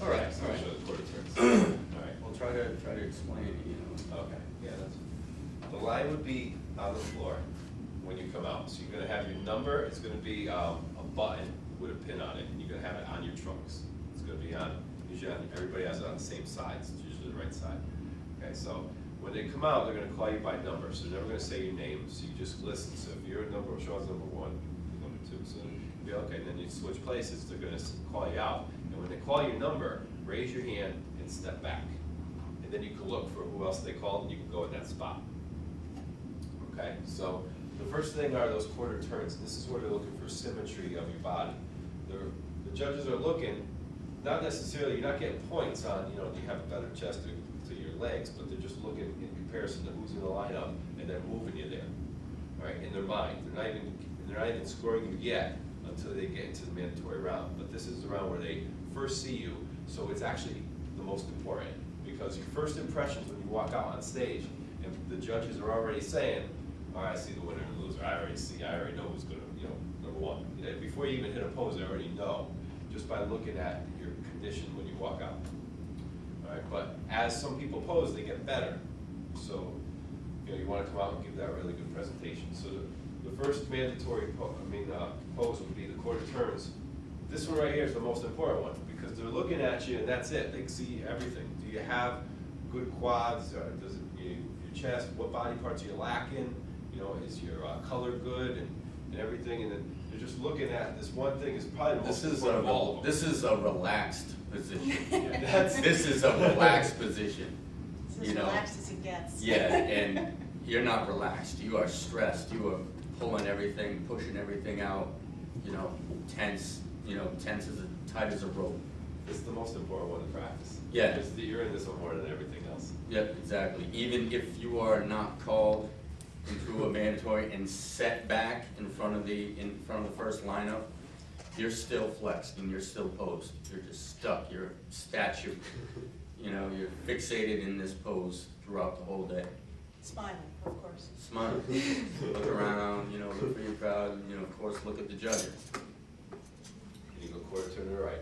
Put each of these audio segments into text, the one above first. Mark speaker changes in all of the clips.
Speaker 1: All right.
Speaker 2: So
Speaker 1: All right.
Speaker 2: show the quarter turns. All right.
Speaker 1: We'll try to explain it. You know.
Speaker 2: Okay. Yeah. That's. The line would be on the floor when you come out. So you're gonna have your number. It's gonna be a button with a pin on it, and you're gonna have it on your trunks. It's gonna be on. Usually, everybody has it on the same side. It's usually the right side. Okay. So when they come out, they're gonna call you by number. So they're never gonna say your name. So you just listen. So if your number shows number 1, number 2, so you'll be okay. And then you switch places. They're gonna call you out. And when they call your number, raise your hand and step back. And then you can look for who else they called, and you can go in that spot. Okay, so the first thing are those quarter turns. This is where they're looking for symmetry of your body. The judges are looking, not necessarily, you're not getting points on, do you have a better chest to your legs, but they're just looking in comparison to who's in the lineup, and they're moving you there, all right, in their mind. They're not even scoring you yet until they get into the mandatory round. But this is the round where they first see you, so it's actually the most important, because your first impressions when you walk out on stage, and the judges are already saying, all right, I see the winner and the loser. I already know who's going to, number 1. Before you even hit a pose, I already know, just by looking at your condition when you walk out. All right, but as some people pose, they get better. So, you want to come out and give that really good presentation. So the first mandatory pose would be the quarter turns. This one right here is the most important one, because they're looking at you and that's it. They can see everything. Do you have good quads? Does it, your chest? What body parts are you lacking? Is your color good and everything? And then they're just looking at this one thing. Is probably the most important of all of them.
Speaker 1: This is a relaxed position.
Speaker 2: Yeah,
Speaker 1: this is a relaxed position.
Speaker 3: It's as relaxed as it gets.
Speaker 1: Yeah, and you're not relaxed. You are stressed. You are pulling everything, pushing everything out. Tense. Tense as tight as a rope.
Speaker 2: It's the most important one to practice.
Speaker 1: Yeah.
Speaker 2: Because you're in this one more than everything else.
Speaker 1: Yep, exactly. Even if you are not called into a mandatory and set back in front of the first lineup, you're still flexed and you're still posed. You're just stuck. You're a statue. You're fixated in this pose throughout the whole day.
Speaker 3: Smiling, of course.
Speaker 1: Smile. Look around. Look for your crowd. Of course, look at the judges.
Speaker 2: And you go quarter turn to the right.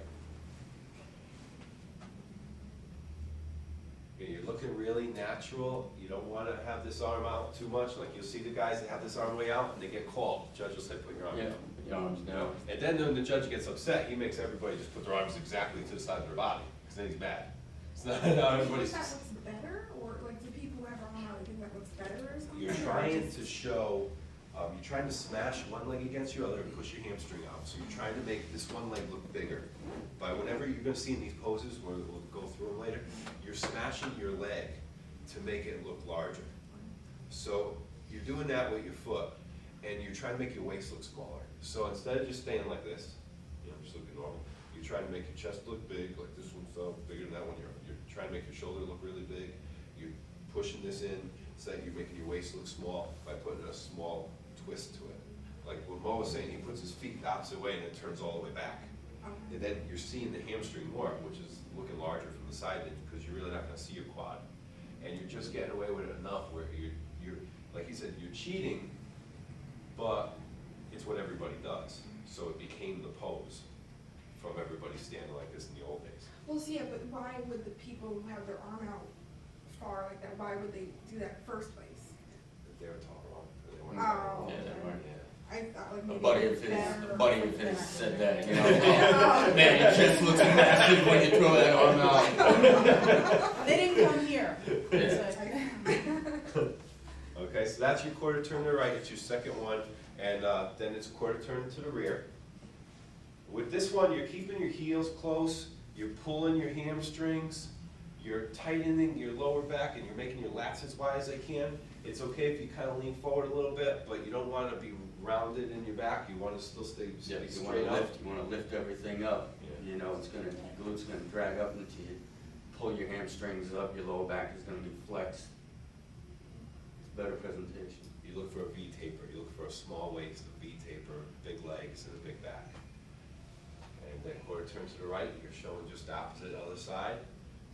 Speaker 2: You're looking really natural. You don't want to have this arm out too much. Like you'll see the guys that have this arm way out and they get called. The judge will say, put your arm down.
Speaker 1: Your arms down.
Speaker 2: And then when the judge gets upset, he makes everybody just put their arms exactly to the side of their body, because then he's mad. It's not everybody's.
Speaker 4: Do you think that looks better, or like do people who have their arm out, think that looks better or something?
Speaker 2: You're trying to show, you're trying to smash one leg against your other and push your hamstring out. So you're trying to make this one leg look bigger. By whenever you're going to see in these poses, where we'll go through them later, you're smashing your leg to make it look larger. So you're doing that with your foot, and you're trying to make your waist look smaller. So instead of just staying like this, just looking normal, you're trying to make your chest look big, like this one's bigger than that one. You're trying to make your shoulder look really big. You're pushing this in so that you're making your waist look small by putting a small twist to it. Like what Mo was saying, he puts his feet the opposite way and it turns all the way back. And then you're seeing the hamstring more, which is looking larger from the side, because you're really not going to see your quad. And you're just getting away with it enough where you're like he said, you're cheating, but it's what everybody does. So it became the pose from everybody standing like this in the old days.
Speaker 4: Well, see, yeah, but why would the people who have their arm out far like that, why would they do that in the first place?
Speaker 2: They were taught wrong. They weren't
Speaker 4: Oh,
Speaker 1: Yeah, they weren't.
Speaker 2: Yeah.
Speaker 4: I thought like
Speaker 1: A
Speaker 4: maybe
Speaker 1: buddy
Speaker 4: it's
Speaker 1: of
Speaker 4: better.
Speaker 1: his said that, man, your chest looks massive when you throw that arm out.
Speaker 3: They didn't come here.
Speaker 1: Yeah.
Speaker 3: So,
Speaker 2: Okay, so that's your quarter turn to the right. It's your second one, and then it's a quarter turn to the rear. With this one, you're keeping your heels close. You're pulling your hamstrings. You're tightening your lower back, and you're making your lats as wide as they can. It's okay if you kind of lean forward a little bit, but you don't want to be rounded in your back. You want to still stay
Speaker 1: Yeah, you
Speaker 2: straight
Speaker 1: want to
Speaker 2: up.
Speaker 1: lift. You want to lift everything up.
Speaker 2: Yeah.
Speaker 1: It's gonna glutes gonna drag up into you. Pull your hamstrings up. Your lower back is gonna be flexed. It's better presentation.
Speaker 2: You look for a V taper. You look for a small waist, a V taper, big legs, and a big back. And then quarter turn to the right. You're showing just the opposite other side,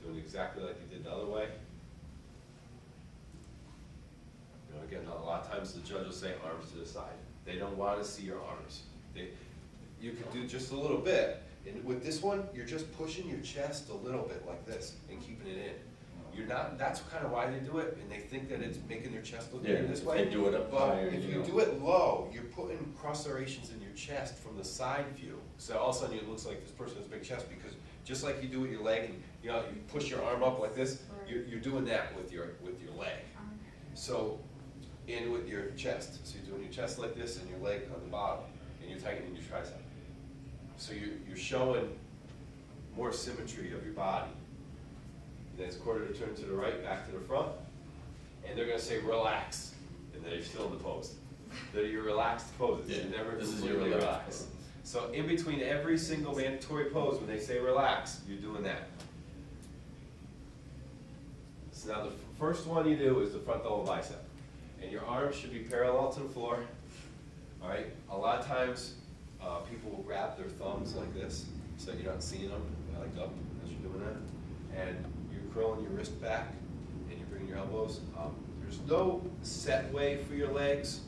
Speaker 2: doing exactly like you did the other way. Again, a lot of times the judge will say arms to the side. They don't want to see your arms. You can do just a little bit, And with this one, you're just pushing your chest a little bit like this and keeping it in. You're not, that's kind of why they do it, and they think that it's making their chest look
Speaker 1: Yeah,
Speaker 2: bigger this
Speaker 1: if
Speaker 2: way.
Speaker 1: they do it up
Speaker 2: But
Speaker 1: higher,
Speaker 2: if
Speaker 1: you
Speaker 2: you
Speaker 1: know.
Speaker 2: do it low, you're putting cross serrations in your chest from the side view. So all of a sudden it looks like this person has a big chest, because just like you do with your leg, and you know, you push your arm up like this, you're doing that with your leg. So, and with your chest. So you're doing your chest like this and your leg on the bottom, and you're tightening your tricep. So you're showing more symmetry of your body. And then it's quarter to turn to the right, back to the front, and they're gonna say relax, and then you're still in the pose. They're your relaxed poses.
Speaker 1: Yeah,
Speaker 2: You're never
Speaker 1: this is your
Speaker 2: completely
Speaker 1: relaxed
Speaker 2: relaxed.
Speaker 1: pose.
Speaker 2: So in between every single mandatory pose, when they say relax, you're doing that. So now the first one you do is the front double bicep, and your arms should be parallel to the floor. All right. A lot of times, people will grab their thumbs like this, so you're not seeing them, like up as you're doing that, and you're curling your wrist back, and you're bringing your elbows. There's no set way for your legs,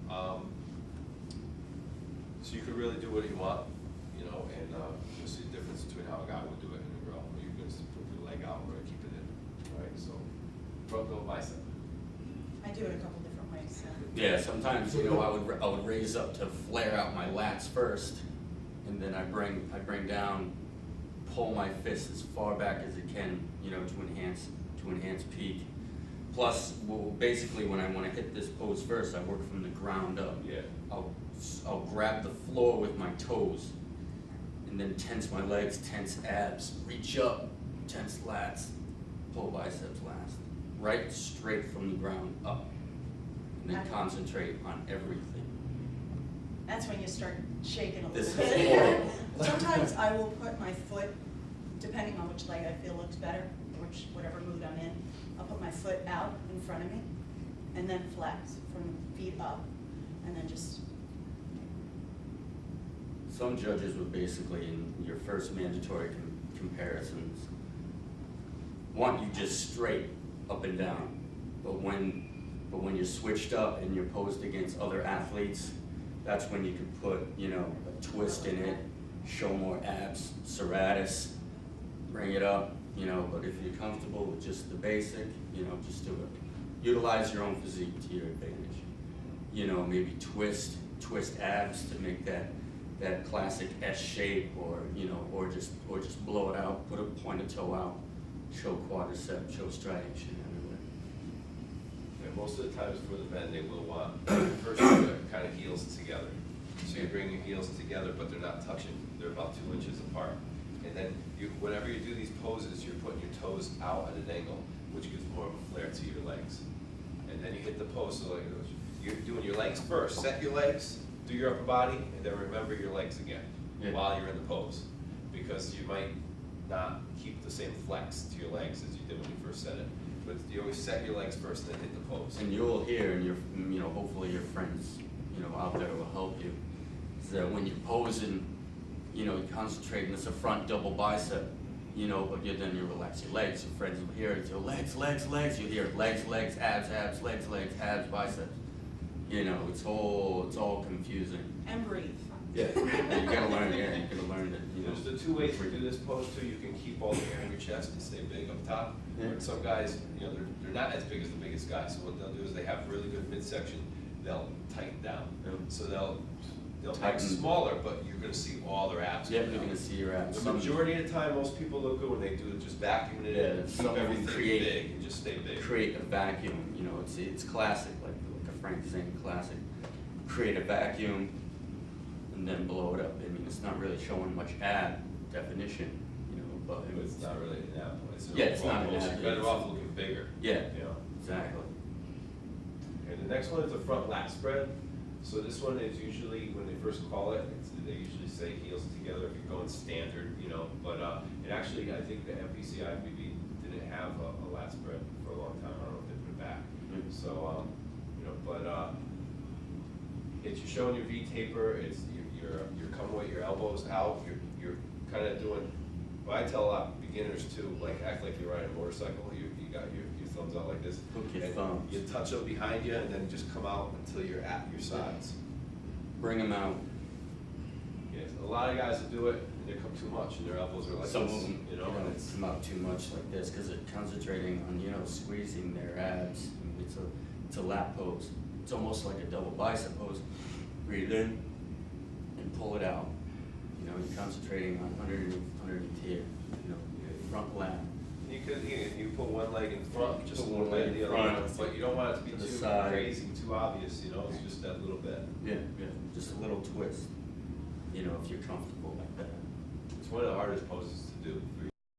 Speaker 2: so you can really do what you want, you know, and you'll see the difference between how a guy would do it and a girl. You're going to put your leg out, we're going to keep it in. All right, so front double bicep.
Speaker 3: I do it a couple different ways, so.
Speaker 1: Yeah, sometimes, you know, I would raise up to flare out my lats first, and then I bring down, pull my fist as far back as it can, you know, to enhance peak. Plus, well, basically, when I want to hit this pose first, I work from the ground up.
Speaker 2: Yeah.
Speaker 1: I'll grab the floor with my toes, and then tense my legs, tense abs, reach up, tense lats, pull biceps last. Right straight from the ground up, and then concentrate on everything.
Speaker 3: That's when you start shaking a
Speaker 1: This
Speaker 3: little
Speaker 1: is
Speaker 3: bit.
Speaker 1: horrible.
Speaker 3: Sometimes I will put my foot, depending on which leg I feel looks better, or whatever mood I'm in, I'll put my foot out in front of me, and then flex from feet up, and then just.
Speaker 1: Some judges would basically, in your first mandatory comparisons, want you just straight up and down. But when you're switched up and you're posed against other athletes, that's when you could put, you know, a twist in it, show more abs, serratus, bring it up, you know. But if you're comfortable with just the basic, you know, just do it. Utilize your own physique to your advantage. You know, maybe twist abs to make that classic S shape, or you know, or just blow it out, put a pointed toe out, show quadricep, show striation everywhere.
Speaker 2: And most of the times for the men, they will want first to kind of heels together. So you bring your heels together, but they're not touching. They're about 2 inches apart. And then whenever you do these poses, you're putting your toes out at an angle, which gives more of a flare to your legs. And then you hit the pose, so like you're doing your legs first. Set your legs, do your upper body, and then remember your legs again while you're in the pose. Because you might not keep the same flex to your legs as you did when you first set it. But you always set your legs first, then hit the pose.
Speaker 1: And you'll hear, and you know, hopefully your friends, you know, out there will help you, is that when you're posing, you know, you concentrate, and it's a front double bicep, you know, but then you relax your legs. Your friends will hear it, so legs, you hear legs, abs, legs, abs, biceps. You know, it's all confusing.
Speaker 3: And breathe.
Speaker 1: Yeah, you gotta learn, you gotta learn that, you know.
Speaker 2: There's the 2 ways to do this pose too. You can keep all the hair in your chest and stay big up top.
Speaker 1: Yeah.
Speaker 2: But some guys, you know, they're not as big as the biggest guys. So what they'll do is they have really good midsection. They'll tighten down.
Speaker 1: Yeah.
Speaker 2: So they'll make
Speaker 1: Tighten.
Speaker 2: smaller, but you're gonna see all their abs.
Speaker 1: Yeah,
Speaker 2: come
Speaker 1: you're
Speaker 2: out.
Speaker 1: gonna see your abs.
Speaker 2: The majority of the time, most people look good when they do it, just vacuuming it in,
Speaker 1: Yeah,
Speaker 2: keep
Speaker 1: some of them
Speaker 2: everything
Speaker 1: create-
Speaker 2: big and just stay big.
Speaker 1: Create a vacuum, you know, it's classic, like a Frank Zane classic. Create a vacuum and then blow it up. I mean, it's not really showing much ab definition, you know, but
Speaker 2: It's not really an ab.
Speaker 1: It's not an ab,
Speaker 2: You're better
Speaker 1: it's-
Speaker 2: off looking bigger.
Speaker 1: yeah,
Speaker 2: You know.
Speaker 1: exactly.
Speaker 2: And the next one is the front lat spread. So this one is usually, when they first call it, they usually say heels together if you're going standard, you know. But it actually, I think the MPC IFBB didn't have a lat spread for a long time. I don't know if they put it back.
Speaker 1: Mhm.
Speaker 2: So, you know, but it's you're showing your V taper. It's you're coming with your elbows out. You're kind of doing. Well, I tell a lot of beginners too, like act like you're riding a motorcycle. You got your thumbs out like this.
Speaker 1: Hook your
Speaker 2: And
Speaker 1: thumbs.
Speaker 2: you touch them behind you, and then just come out until you're at your sides.
Speaker 1: Bring them out.
Speaker 2: Yes, a lot of guys will do it, and they come too much and their elbows are like
Speaker 1: Some
Speaker 2: this,
Speaker 1: of them,
Speaker 2: you know, and it's,
Speaker 1: come up too much like this, cause it's concentrating on, squeezing their abs. It's a lap pose. It's almost like a double bicep pose. Breathe in and pull it out. You're concentrating on underneath here, front lap.
Speaker 2: you put one leg in front, just
Speaker 1: Put
Speaker 2: one
Speaker 1: one
Speaker 2: leg
Speaker 1: leg
Speaker 2: the
Speaker 1: in
Speaker 2: other
Speaker 1: front,
Speaker 2: one, but you don't want it to be
Speaker 1: to the
Speaker 2: too
Speaker 1: side.
Speaker 2: crazy, too obvious, it's just that little bit.
Speaker 1: Yeah, just a little twist, if you're comfortable like that.
Speaker 2: It's one of the hardest poses to do for